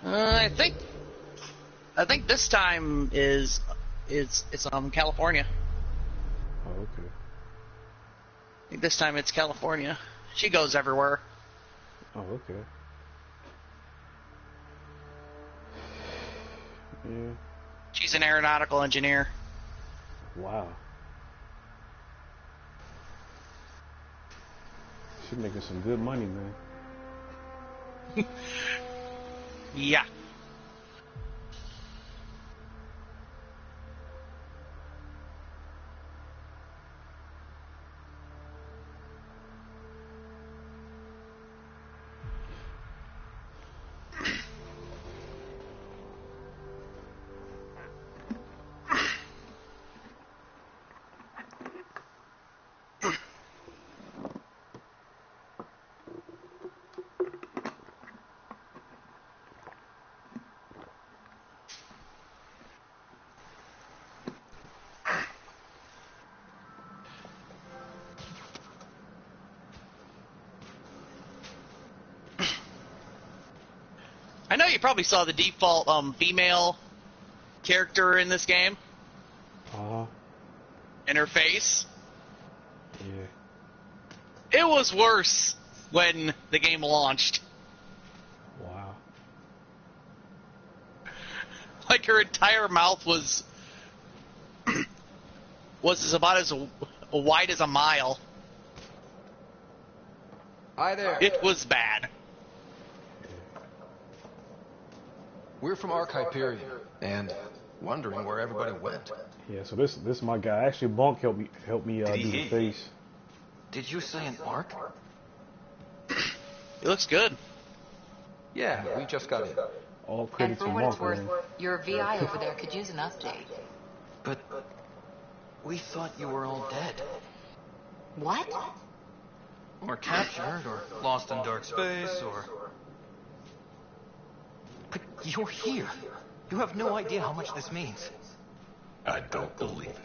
I think this time it's California. Oh, okay. I think this time it's California. She goes everywhere. Oh, okay. Yeah. She's an aeronautical engineer. Wow. She's making some good money, man. Yeah. I know you probably saw the default female character in this game. Uh-huh. And her face. Yeah. It was worse when the game launched. Wow. Like her entire mouth was about as wide as a mile. Hi there. It was bad. We're from Hyperion, and wondering where everybody went. Yeah, so this is my guy. Actually, Bonk helped me do the face. Did you say an Ark? It looks good. Yeah, we just got in. All credit And to for what it's Bonk, worth, man. your VI over there could use an update. But we thought you were all dead. What? Or captured, or lost in dark space, or... But you're here. You have no idea how much this means. I don't believe it.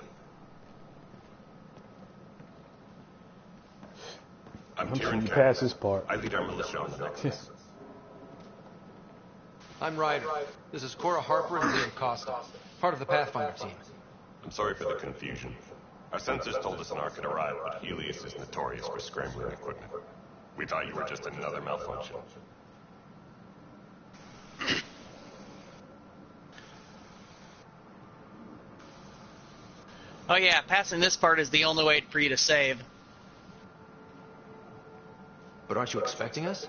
I'm sure Tyrion you Campbell. pass this part. I lead our militia on the Nexus. I'm Ryder. This is Cora Harper and Liam Costa, part of the Pathfinder team. I'm sorry for the confusion. Our sensors told us an Ark had arrived, but Helios is notorious for scrambling equipment. We thought you were just another malfunction. Oh yeah, passing this part is the only way for you to save. But aren't you expecting us?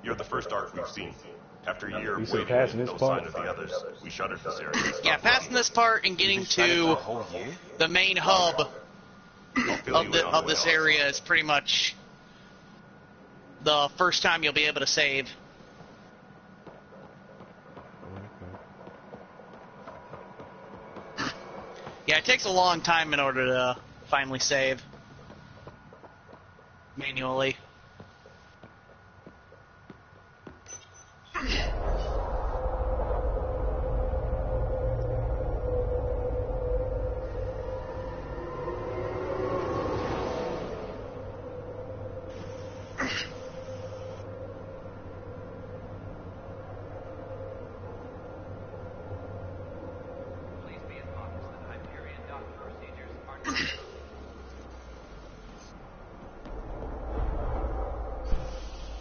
You're the first Ark we've seen. After a year You of said waiting passing and this no part? sign of the others, we shuttered this area. and Yeah, stopped passing this part and getting to the main hub of this area is pretty much the first time you'll be able to save. Yeah, it takes a long time in order to finally save manually.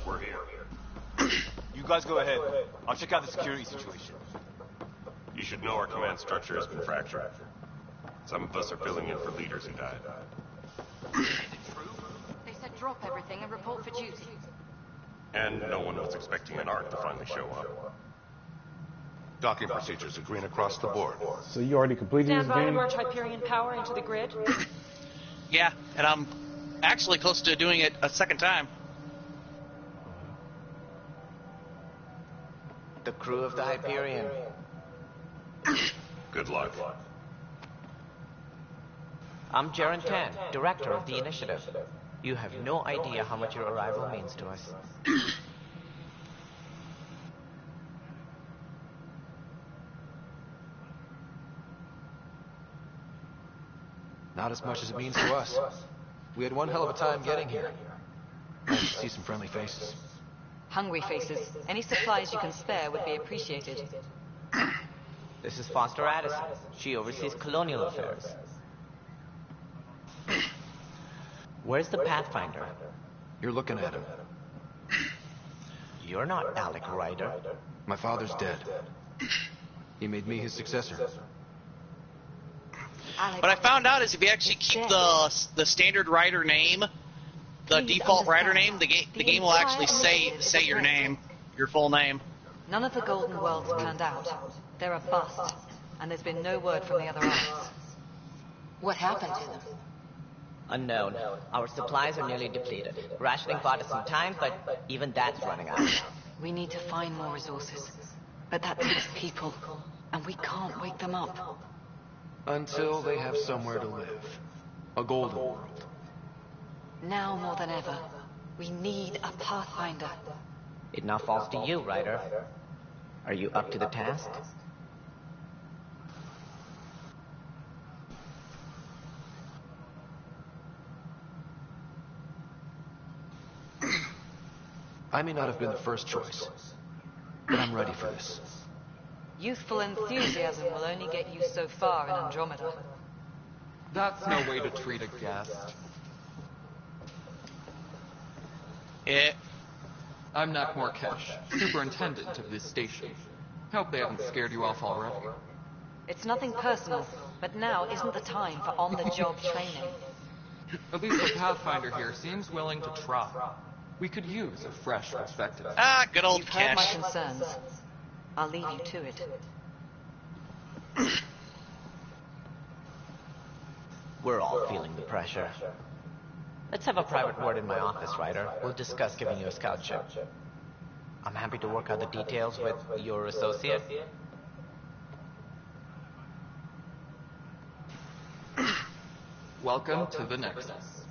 We're here. You guys go ahead. I'll check out the security situation. You should know our command structure has been fractured. Some of us are filling in for leaders who died. They said drop everything and report for duty. And no one was expecting an Ark to finally show up. Docking procedures are green across the board. So you already completed Stand this by to game? merge Hyperion power into the grid. Yeah, and I'm actually close to doing it a second time. The crew of the Hyperion. Good luck. I'm Jaren Tan, director of the initiative. You have no idea how much your arrival means to us. Not as much as it means to us. We had one hell of a time getting here. Nice to see some friendly faces. Hungry faces. Any supplies you can spare would be appreciated. This is Foster Addison. She oversees colonial affairs. Where's the Pathfinder? You're looking at him. You're not Alec Ryder. My father's dead. He made me his successor. What I found out is if you actually keep the standard rider name, the default rider name, the game will actually say your name, your full name. None of the Golden Worlds panned out. They're a bust, and there's been no word from the other isles. What happened to them? Unknown. Our supplies are nearly depleted. Rationing bought us some time, but even that's running out. We need to find more resources. But that takes people, and we can't wake them up. Until they have somewhere to live. A golden world. Now more than ever, we need a Pathfinder. It now falls to you, Ryder. Are you up to the task? I may not have been the first choice, but I'm ready for this. Youthful enthusiasm will only get you so far in Andromeda. That's no way to treat a guest. Yeah. I'm Nak Morkesh, superintendent of this station. Hope they haven't scared you off already. It's nothing personal, but now isn't the time for on-the-job training. At least the Pathfinder here seems willing to try. We could use a fresh perspective. Ah, good old You've heard my Cash. concerns. I'll leave you to it. We're all feeling the pressure. Let's have a private word in my office, Ryder. We'll discuss giving you a scout ship. I'm happy to work out the details with your associate. Welcome to the Nexus.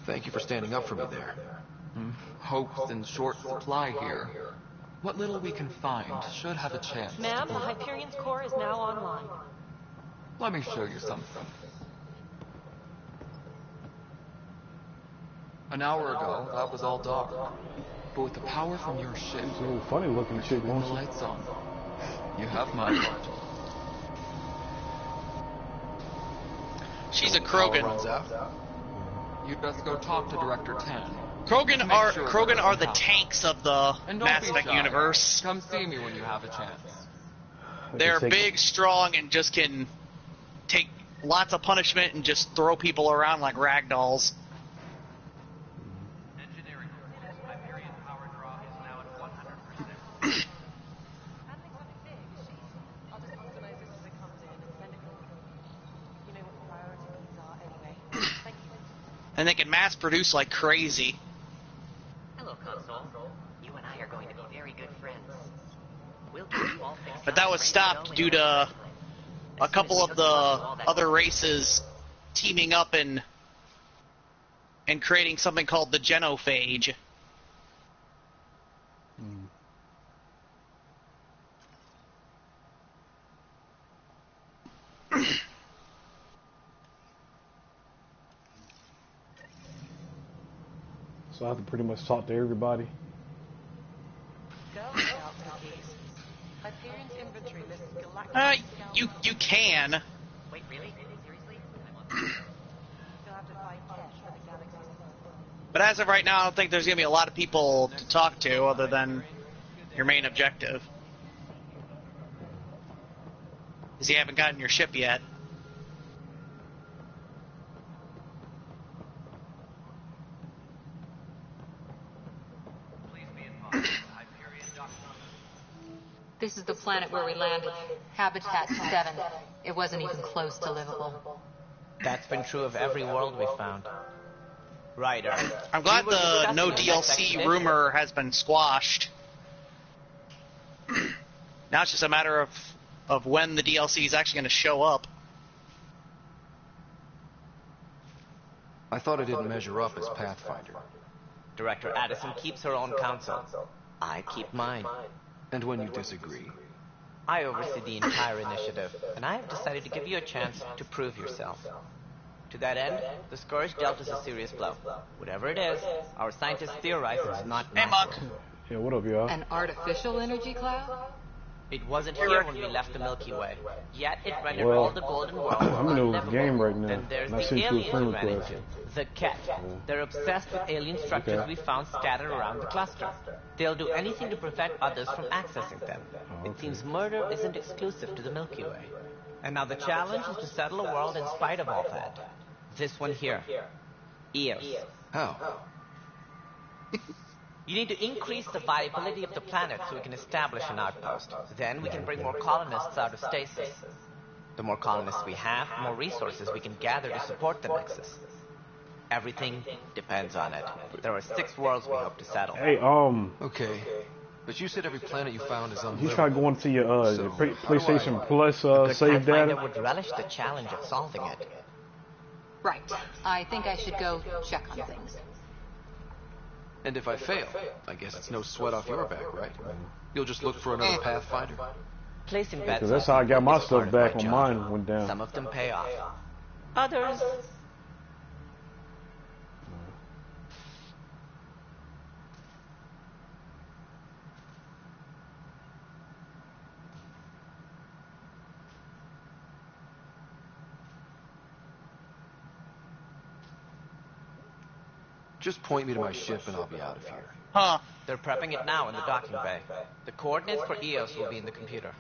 Thank you for standing up for me there. Hope's in short supply here. What little we can find should have a chance. Ma'am, the Hyperion's core is now online. Let me show you something. An hour ago, that was all dark. But with the power from your ship, She's a funny looking chick, with won't the she? lights on, you have my heart. She's a Power Krogan. runs out. You'd best go talk to Director 10. Krogan Make are sure Krogan that are the doesn't tanks of the And don't Mass be Effect shy. universe. Come see me when you have a chance. They're big, strong, and just can take lots of punishment and just throw people around like rag dolls. Engineering reports Hyperion power draw is now at 100%. I'll just customize this as it comes in and send it over. You know what priorities are anyway. Thank you. And they can mass produce like crazy. Hello, Console. You and I are going to be very good friends. We'll get you all fixed But that was stopped due to a couple of the other races teaming up and creating something called the genophage. So I have to pretty much talk to everybody. Girl Scout cookies. Hyperion's inventory lists galactic You can. Wait, really? Seriously? You'll have to find cash for the galaxy's. But as of right now, I don't think there's going to be a lot of people to talk to other than your main objective. Because you haven't gotten your ship yet. Please be advised, Hyperion doctor. This is the planet where we landed. Habitat 7. It wasn't even close to livable. That's been true of every world we've found. Ryder. I'm glad we were the discussing no the next DLC expedition. rumor has been squashed. Now it's just a matter of when the DLC is actually going to show up. I thought I didn't measure up as Pathfinder. Director Addison keeps her own counsel. I keep mine. And when you disagree, I oversee the entire initiative, and I have decided to give you a chance to prove yourself. To that end, the Scourge dealt us a serious blow. Whatever it is, our scientists theorize it's not Hey, natural. Muck. Yeah, what up, y'all? An artificial energy cloud? It wasn't here when we left the Milky Way. Yet it rendered Well, all the golden world I'm in a unlivable. game right now, Then there's and I the sent you a aliens friend we ran request. into. The Ket. They're obsessed with alien structures Okay. we found scattered around the cluster. They'll do anything to prevent others from accessing them. Oh, It okay. seems murder isn't exclusive to the Milky Way. And now the challenge is to settle a world in spite of all that. This one here. Eos. How? You need to increase the viability of the planet so we can establish an outpost. Then we can bring more colonists out of stasis. The more colonists we have, the more resources we can gather to support the Nexus. Everything depends on it. There are 6 worlds we hope to settle. Hey, Okay. But you said every planet you found is unlivable. you try going to your So, PlayStation how do I- Plus A good save Pathfinder data. would relish the challenge of solving it. Right. I think I should go check on things. And if I fail, I guess it's no sweat off your back, right? You'll just look for another Pathfinder? Placing bets. Because that's how I got my is part stuff of back my when job. mine went down. Some of them pay off. Others. Just point me to my ship and I'll be out of here. Huh. They're prepping it now in the docking bay. The coordinates for Eos will be in the computer.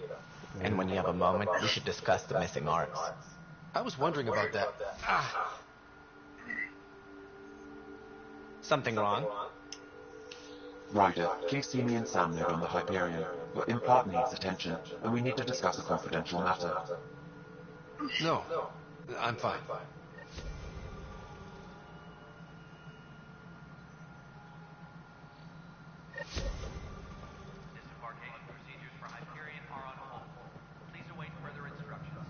And when you have a moment, we should discuss the missing arcs. I was wondering about that. Something wrong? Ryder, please see me and Sam node on the Hyperion. Your impart needs attention, and we need to discuss a confidential matter. No, I'm fine. Disembarkation procedures for Hyperion are on hold. Please await further instructions.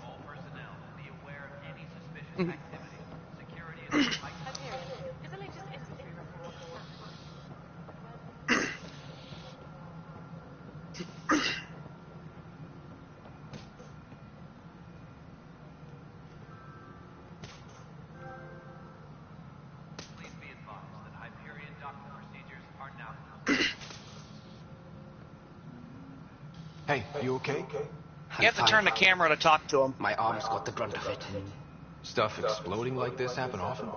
All personnel, be aware of any suspicious activity. Security is heightened. Hyperion, is Alicia's infantry report accurate? Please be advised that Hyperion docking procedures are now complete. Hey, you okay? You have to turn the camera to talk to him. My arms got the brunt of it. Stuff exploding like this happen often?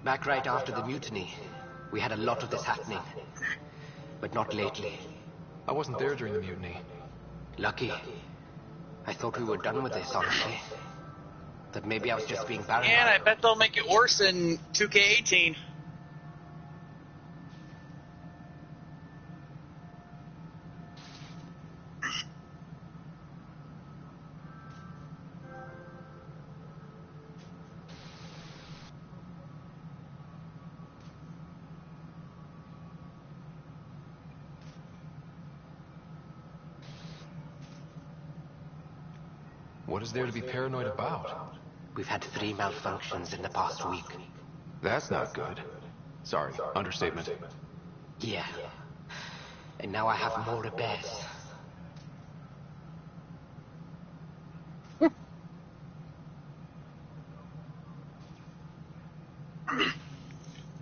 Back right after the mutiny, we had a lot of this happening. But not lately. I wasn't there during the mutiny. Lucky. I thought we were done with this, honestly. That maybe I was just being paranoid. And I bet they'll make it worse in 2K18. What is there to be paranoid about? We've had 3 malfunctions in the past week. That's not good. Sorry, understatement. Yeah. And now I have more repairs.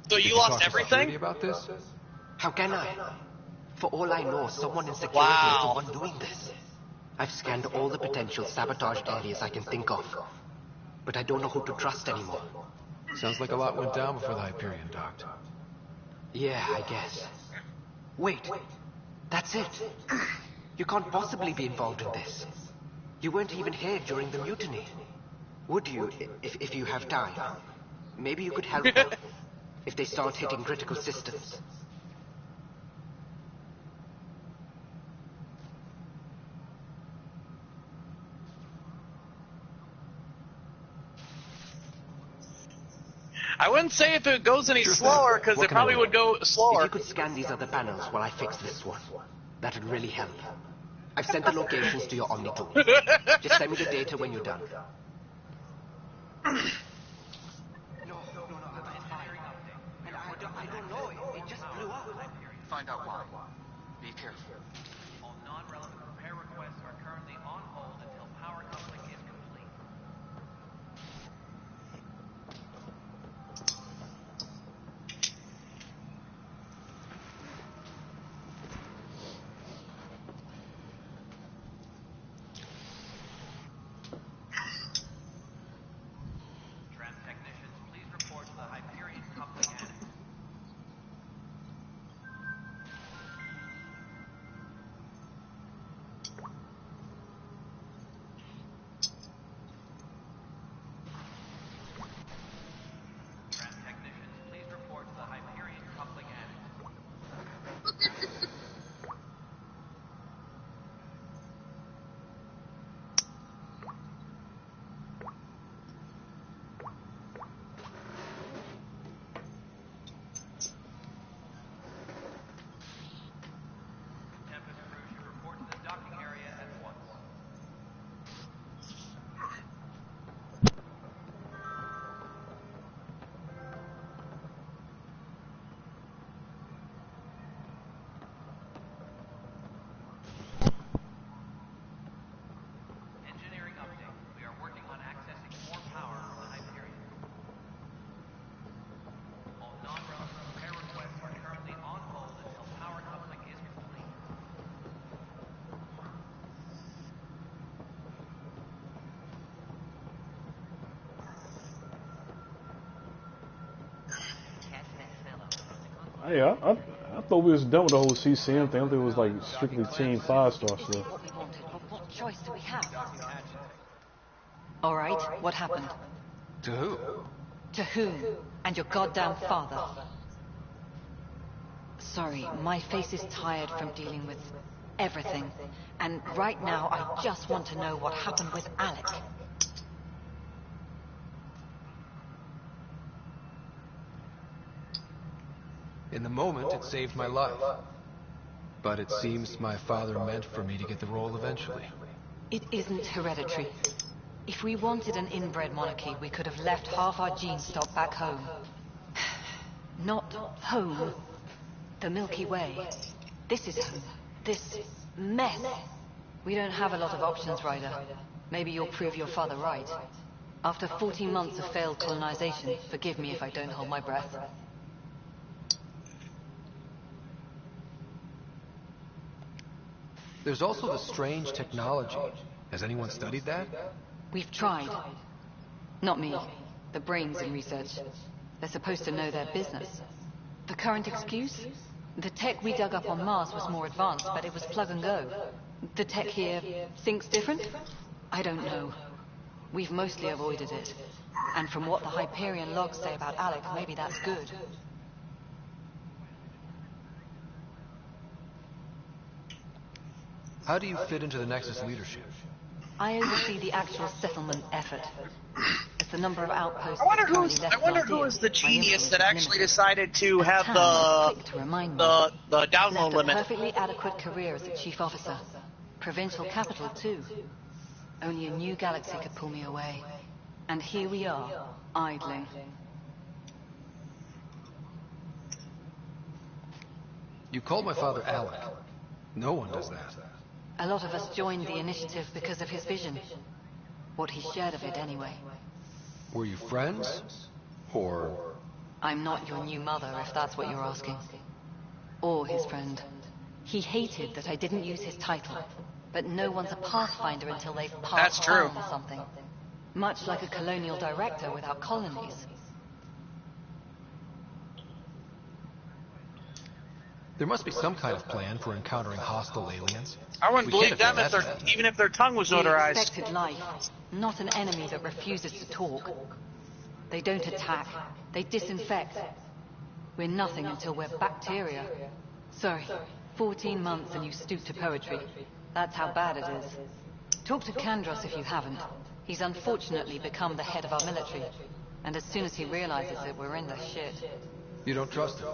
So Did you talk lost to everything? security about this? How can I? For all I know, someone in security Wow. is the one doing this. I've scanned all the potential sabotaged areas I can think of. But I don't know who to trust anymore. Sounds like a lot went down before the Hyperion docked. Yeah, I guess. Wait. That's it. You can't possibly be involved in this. You weren't even here during the mutiny. Would you, if you have time? Maybe you could help them if they start hitting critical systems. I wouldn't say if it goes any Sure thing. slower, because What it can I probably do? would go If slower. you could scan these other panels while I fix this one, that'd really help. I've sent the locations to your Omni tool. Just send me the data when you're done. No, it's fine. And I don't know. It just blew up. Find out why. Be careful. All non-relevant repair requests are currently on hold until power coupling is complete. Tram technicians, please report to the Hyperion coupling annex. Tram technicians, please report to the Hyperion coupling annex. Tempest crew should report to the docking area at once. Engineering update. We are working on accessing more power from the Hyperion. All non-relevant repair requests are currently on hold until power coupling is complete. Hey, I thought we was done with the whole CCM thing. I think it was like strictly Team 5-star stuff. What we wanted, but what choice do we have? All right, what happened? To who? To whom? And your goddamn father. Sorry, my face is tired from dealing with everything. And right now, I just want to know what happened with Alec. In the moment, it saved my life. But it seems my father meant for me to get the role eventually. It isn't hereditary. If we wanted an inbred monarchy, we could have left half our gene stock back home. Not home. The Milky Way. This is home. This mess. We don't have a lot of options, Ryder. Maybe you'll prove your father right. After 14 months of failed colonization, forgive me if I don't hold my breath. There's also the strange technology. Has anyone studied that? We've tried. Not me. The brains in research. They're supposed to know their business. The current excuse? The tech we dug up on Mars was more advanced, but it was plug and go. The tech here thinks different? I don't know. We've mostly avoided it. And from what the Hyperion logs say about Alec, maybe that's good. How do you fit into the Nexus leadership? I oversee the actual settlement effort. As the number of outposts I wonder who is the genius that actually decided to have the download limit. A perfectly adequate career as a chief officer. Provincial capital too. Only a new galaxy could pull me away. And here we are, idling. You called my father Alec. No one does that. A lot of us joined the initiative because of his vision. What he shared of it, anyway. Were you friends? Or... I'm not your new mother, if that's what you're asking. Or his friend. He hated that I didn't use his title. But no one's a pathfinder until they've passed on something. Much like a colonial director without colonies. There must be some kind of plan for encountering hostile aliens. I wouldn't believe them if even if their tongue was notarized. We expected life, not an enemy that refuses to talk. They don't attack, they disinfect. We're nothing until we're bacteria. Sorry, 14 months and you stoop to poetry. That's how bad it is. Talk to Kandros if you haven't. He's unfortunately become the head of our military. And as soon as he realizes it, we're in the shit. You don't trust him?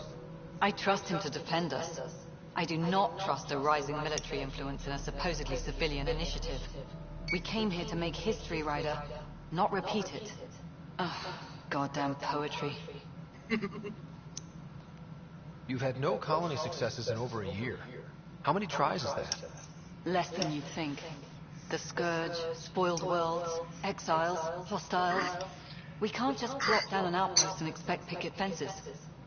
I trust him to defend us. I do not trust a rising military influence in a supposedly civilian initiative. We came here to make history, Ryder, not repeat it. Oh, goddamn poetry. You've had no colony successes in over a year. How many tries is that? Less than you'd think. The Scourge, spoiled worlds, exiles, hostiles. We can't just drop down an outpost and expect picket fences.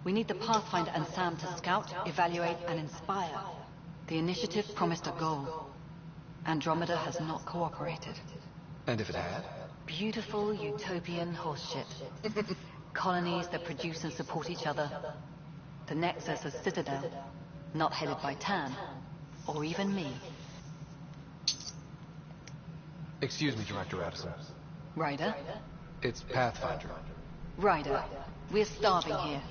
We need the Pathfinder and Sam to scout, evaluate, and inspire. The initiative promised a goal. Andromeda has not cooperated. And if it had? Beautiful utopian horseshit. Colonies that produce and support each other. The Nexus, a citadel, not headed by Tan, or even me. Excuse me, Director Addison. Ryder? It's Pathfinder. Ryder, we're starving here.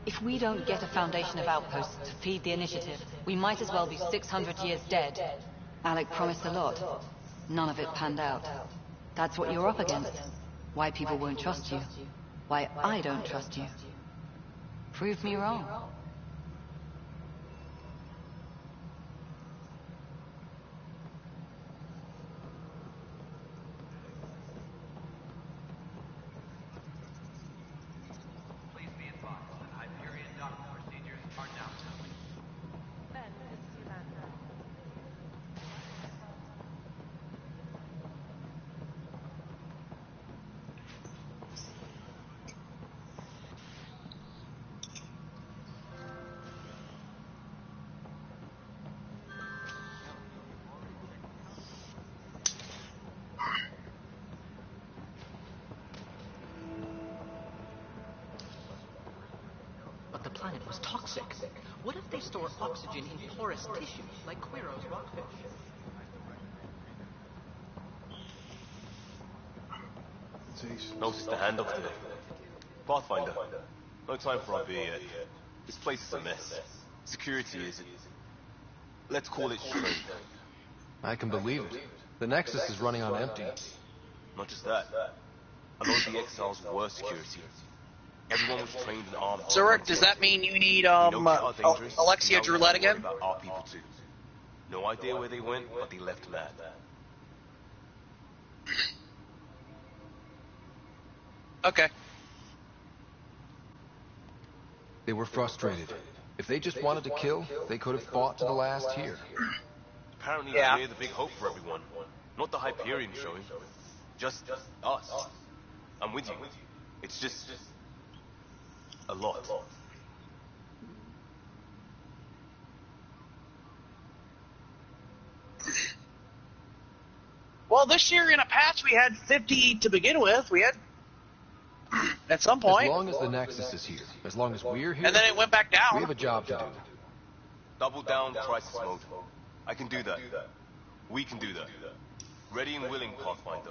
If we don't get a foundation of outposts to feed the initiative, we might as well be 600 years dead. Alec promised a lot. None of it panned out. That's what you're up against. Why people won't trust you. Why I don't trust you. Prove me wrong. Please be advised that Hyperion docking procedures are now complete. Ben, this is Yolanda. But the planet was toxic. What if they store oxygen in porous tissue, like Quiro's rockfish? Notice the handoff today. Pathfinder, no time for our beer yet. This place is a mess. Security is... let's call it strained. I can believe it. The Nexus is running on empty. Not just that. A lot of the exiles were security. Everyone was trained and armed. So, Rick, does that mean you need Alexia Droulette again? About our people too. No idea where they went, but they left mad. Okay. They were frustrated. If they just wanted to kill, they could have fought to the last here. Apparently we're the big hope for everyone. Not the Hyperion showing. Just us. I'm with you. It's just... a lot. Well, this year in a patch we had 50 to begin with. We had at some point. As long as the Nexus is here, as long as we're here, and then it went back down. We have a job to do. Double down crisis mode. I can do that. We can do that. Ready and willing, Pathfinder.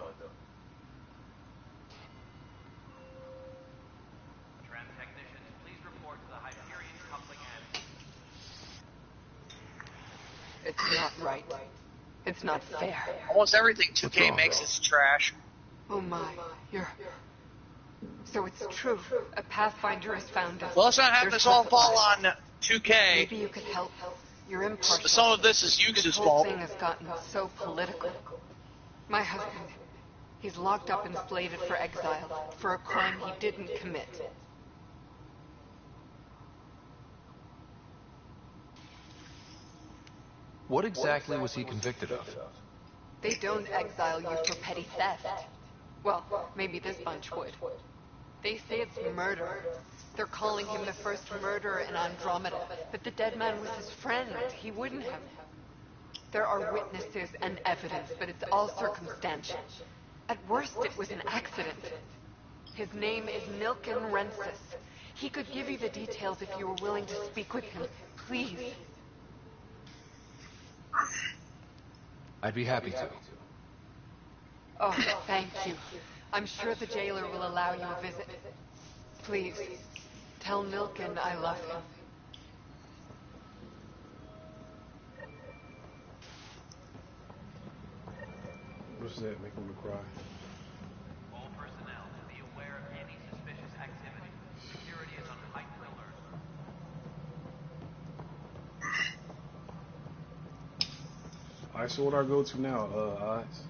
Technicians, please report to the Hyperion coupling end. It's not right. It's not fair. Almost everything 2K makes is trash. Oh my, So it's true. A Pathfinder has found us. Well, let's not have this all fall on 2K. Maybe you could help. You're impartial. Some of this is Yux's fault. This whole thing has gotten so political. My husband, he's locked up and slated for exile for a crime he didn't commit. What exactly was he convicted of? They don't exile you for petty theft. Well, maybe this bunch would. They say it's murder. They're calling him the first murderer in Andromeda. But the dead man was his friend. He wouldn't have. There are witnesses and evidence, but it's all circumstantial. At worst, it was an accident. His name is Milken Rensis. He could give you the details if you were willing to speak with him. Please. I'd be happy to. Oh, thank you. I'm sure the jailer will allow you a visit. Please, tell Milken I love him. What's that? Making me cry. All personnel, be aware of any suspicious activity. Security is on heightened alert. Alright, so what do I go to now, Eyes?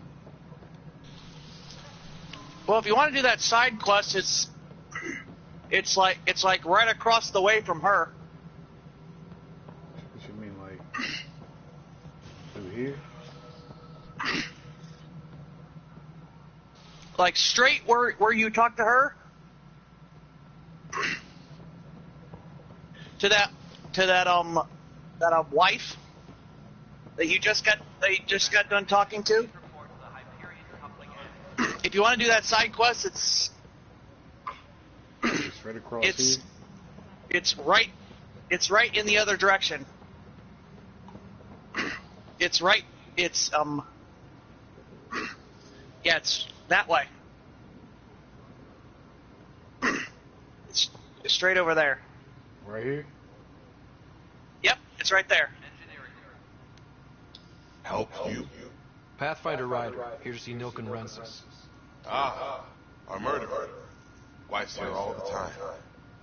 Well, if you want to do that side quest, it's like right across the way from her. What you mean, like through here? Like straight where you talk to her? to that wife that you just got done talking to? If you want to do that side quest, it's right across here. It's right in the other direction. It's right. It's yeah, it's that way. It's straight over there. Right here? Yep, it's right there. Help you? Pathfinder Ryder, here to see Nilk and Rensis. Ah, our murderer. Wife's here all the time.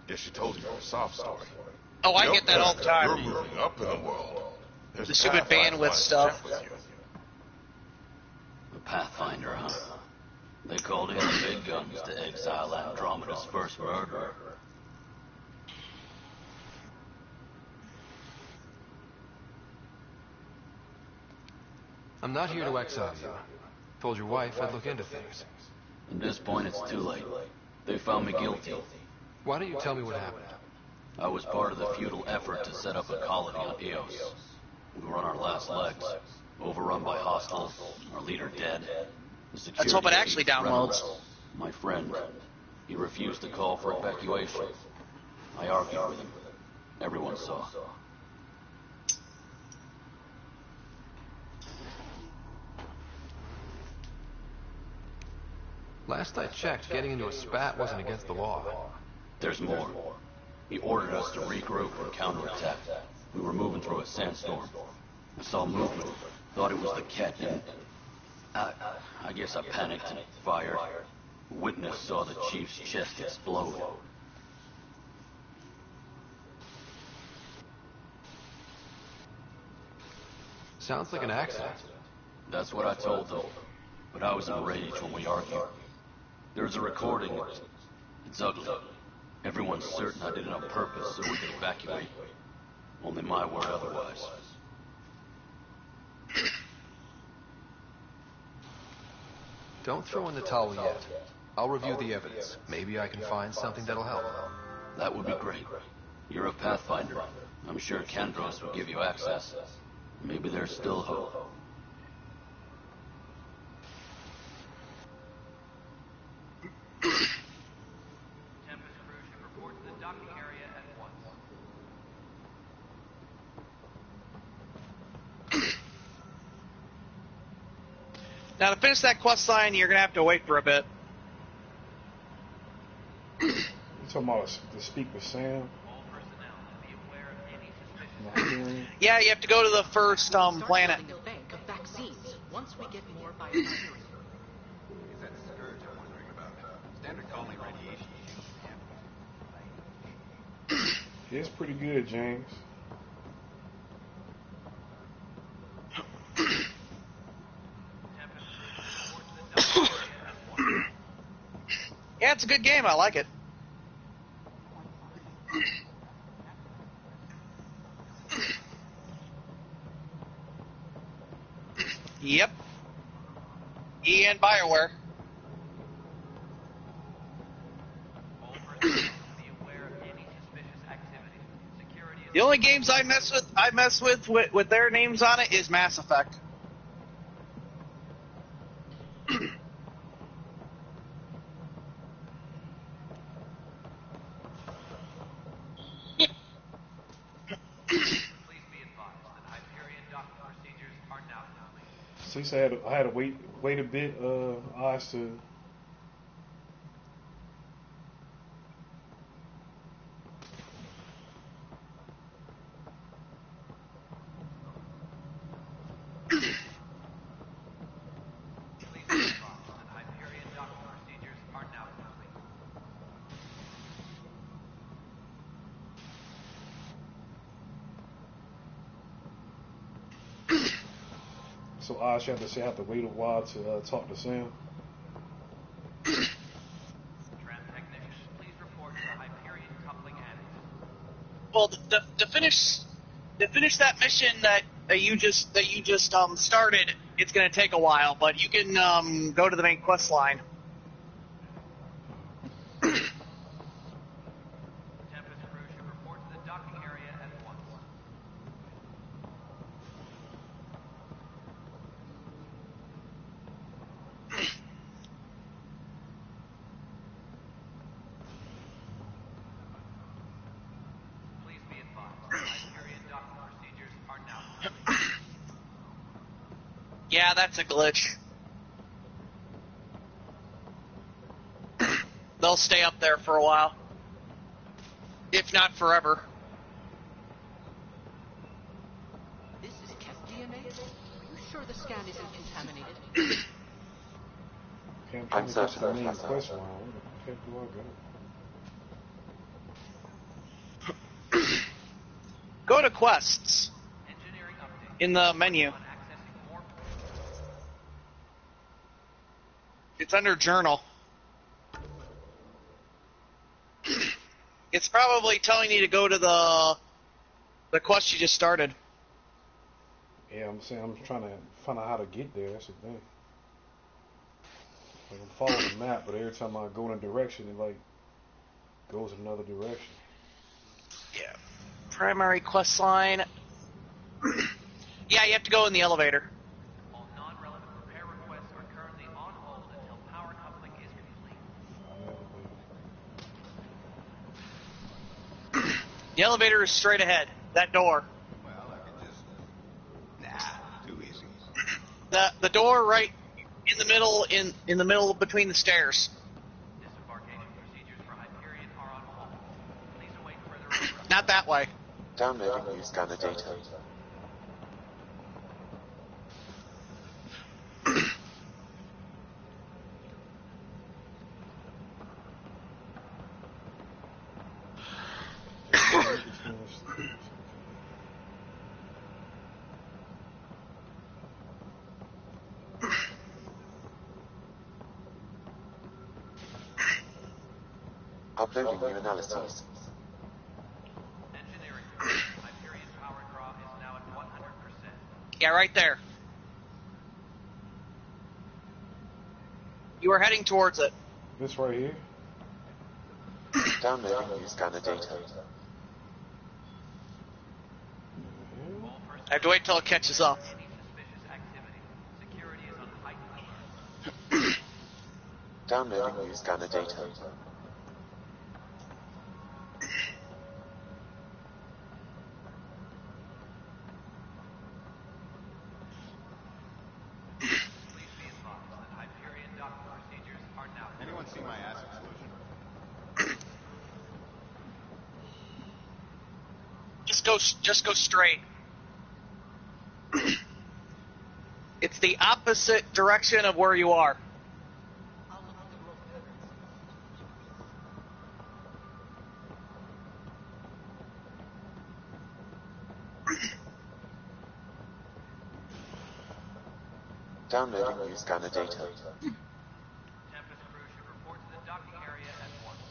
Guess she told you her sob story. Oh, I get that all the time. You're moving up in the world. There's The stupid bandwidth stuff. The Pathfinder, huh? They called in the big guns to exile Andromeda's first murderer. I'm not here to exile you. Told your wife I'd look into things. At this point, it's too late. They found me guilty. Why don't you tell me what happened? I was part of the futile effort to set up a colony on Eos. We were on our last legs, overrun by hostiles, our leader dead. Let's hope it actually downloads. My friend, he refused to call for evacuation. I argued with him. Everyone saw. Last I checked, getting into a spat wasn't against the law. There's more. He ordered us to regroup and counterattack. We were moving through a sandstorm. I saw movement. Thought it was the cat, and I guess I panicked and fired. Witness saw the chief's chest explode. Sounds like an accident. That's what I told them. But I was enraged when we argued. There's a recording. It's ugly. Everyone's certain I did it on purpose so we could evacuate. Only my word otherwise. Don't throw in the towel yet. I'll review the evidence. Maybe I can find something that'll help. That would be great. You're a Pathfinder. I'm sure Kandros will give you access. Maybe there's still hope. Now to finish that quest line, you're gonna have to wait for a bit. You talking about to speak with Sam? Yeah, you have to go to the first planet. Bank of vaccines. Once we get more biomaterial. Is that scourge I'm wondering about? Standard colony radiation shield. It's pretty good, James. Yeah, it's a good game. I like it. Yep. And BioWare. The only games I mess with their names on it is Mass Effect. So you said I had to wait a bit, Oz, to. So Oz, you have to wait a while to talk to Sam. Well, to finish that mission that you just started, it's going to take a while, but you can go to the main quest line. Tempest crew should report to the docking area at once. Please be advised, Hyperion docking procedures are now complete. Yeah, that's a glitch. They'll stay up there for a while. If not forever. This is Kep DNA? Are you sure the scan isn't contaminated? Okay, I'm I'm trying to get to the certain main that's quest right. line. Where the heck do I go? Go to quests in the menu. It's under journal. It's probably telling you to go to the quest you just started. Yeah, I'm saying I'm trying to find out how to get there. That's the thing. Like I'm following the map, but every time I go in a direction, it like goes in another direction. Yeah. Primary quest line. Yeah, you have to go in the elevator. All non-relevant repair requests are currently on hold until power coupling is complete. The elevator is straight ahead. That door. Well, I could just... too easy. The door right in the middle in the middle between the stairs. Disembarkation procedures for Hyperion are on hold. Please await further orders. Not that way. Downloading new scanner data. Uploading new analyses. Engineering. Hyperion power draw is now at 100%. Yeah, right there. You are heading towards it. This right here? Downloading new scanner data. I have to wait till it catches up. Security is on heightened alert. Downloading new scanner data. Please be advised that Hyperion docking procedures are now complete. Anyone see my acid solution? Just go straight. It's the opposite direction of where you are. Downloading new scanner data. Tempest crew should report to the docking area at once.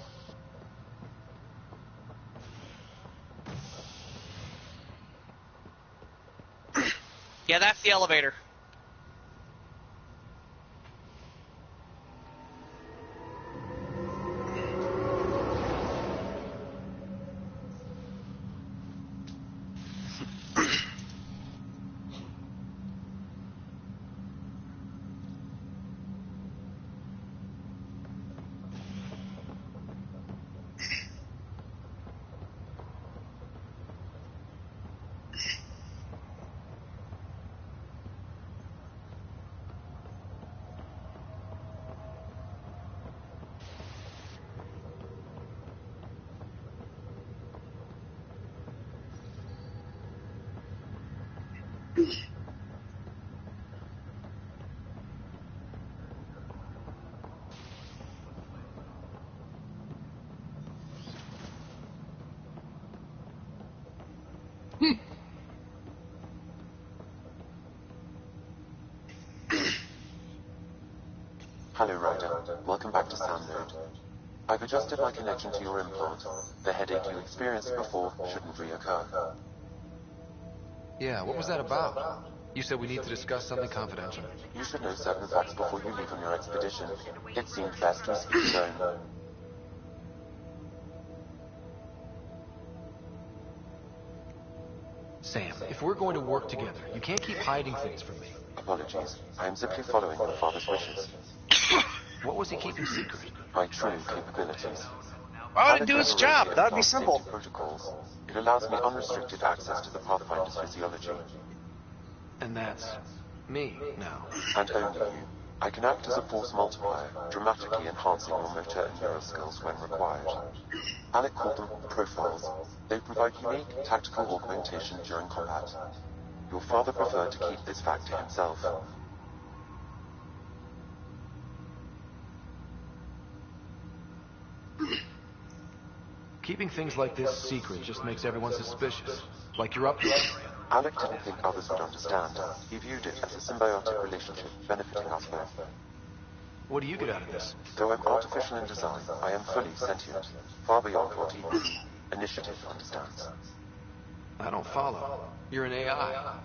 Yeah, that's the elevator. Hello, Ryder. Welcome back to Sound Mode. I've adjusted my connection to your implant. The headache you experienced before shouldn't reoccur. Yeah, what was that about? You said we need to discuss something confidential. You should know certain facts before you leave on your expedition. It seemed best we speak alone. Sam, if we're going to work together, you can't keep hiding things from me. Apologies. I am simply following your father's wishes. What was he keeping secret? My true capabilities. Why would it do its job? That would be simple. Protocols. It allows me unrestricted access to the Pathfinder's physiology. And that's me now. And only you. I can act as a force multiplier, dramatically enhancing your motor and neural skills when required. Alec called them profiles. They provide unique tactical augmentation during combat. Your father preferred to keep this fact to himself. Keeping things like this secret just makes everyone suspicious. Like you're up to it. Alec didn't think others would understand. He viewed it as a symbiotic relationship benefiting us both. What do you get out of this? Though I'm artificial in design, I am fully sentient, far beyond what even Initiative understands. I don't follow. You're an AI.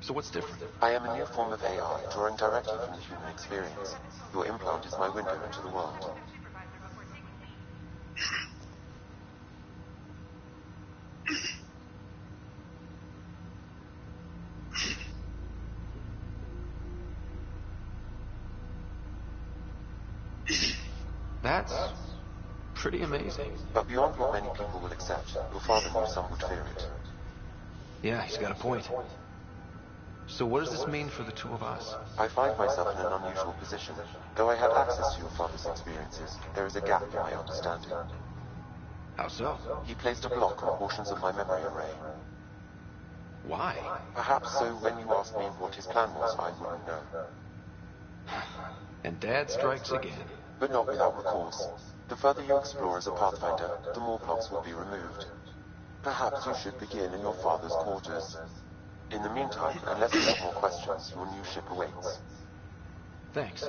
So what's different? I am a new form of AI, drawing directly from the human experience. Your implant is my window into the world. That's pretty amazing. But beyond what many people will accept, your father knew some would fear it. Yeah, he's got a point. So what does this mean for the two of us? I find myself in an unusual position. Though I had access to your father's experiences, there is a gap in my understanding. How so? He placed a block on portions of my memory array. Why? Perhaps so when you asked me what his plan was, I wouldn't know. And Dad strikes again. But not without recourse. The further you explore as a Pathfinder, the more blocks will be removed. Perhaps you should begin in your father's quarters. In the meantime, unless you have more questions, your new ship awaits. Thanks.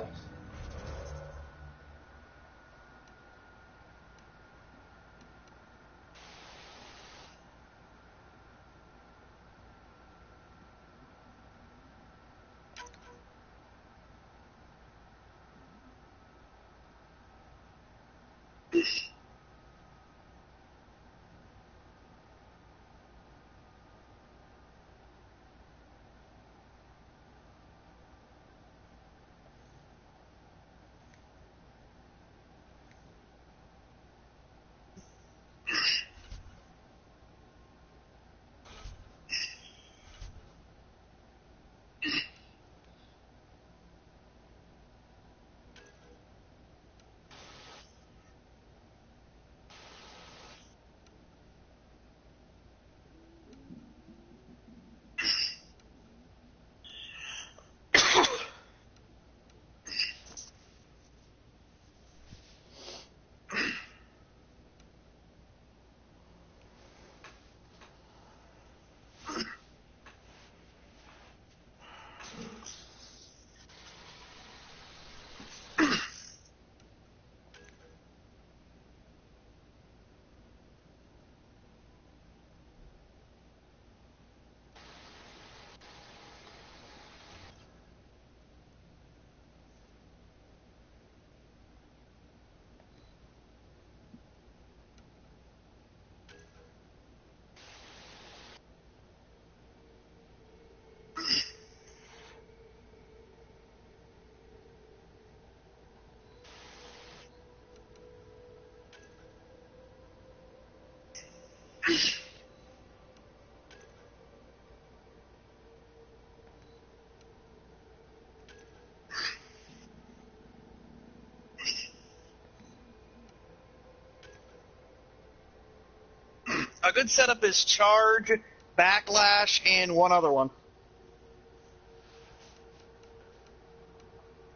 A good setup is charge, backlash, and one other one.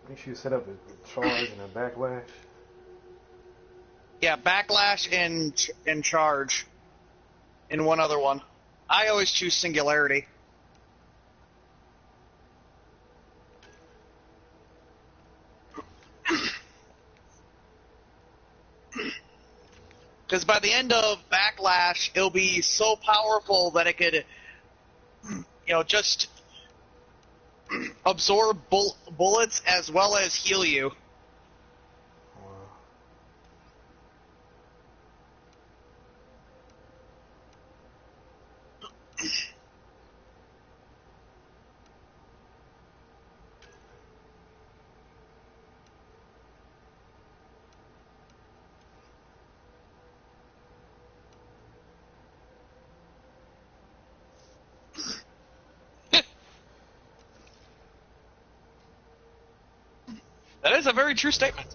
Make sure you set up a charge and a backlash. Yeah, backlash and charge, and one other one. I always choose singularity. Because by the end of Backlash, it'll be so powerful that it could, just absorb bullets as well as heal you. That is a very true statement.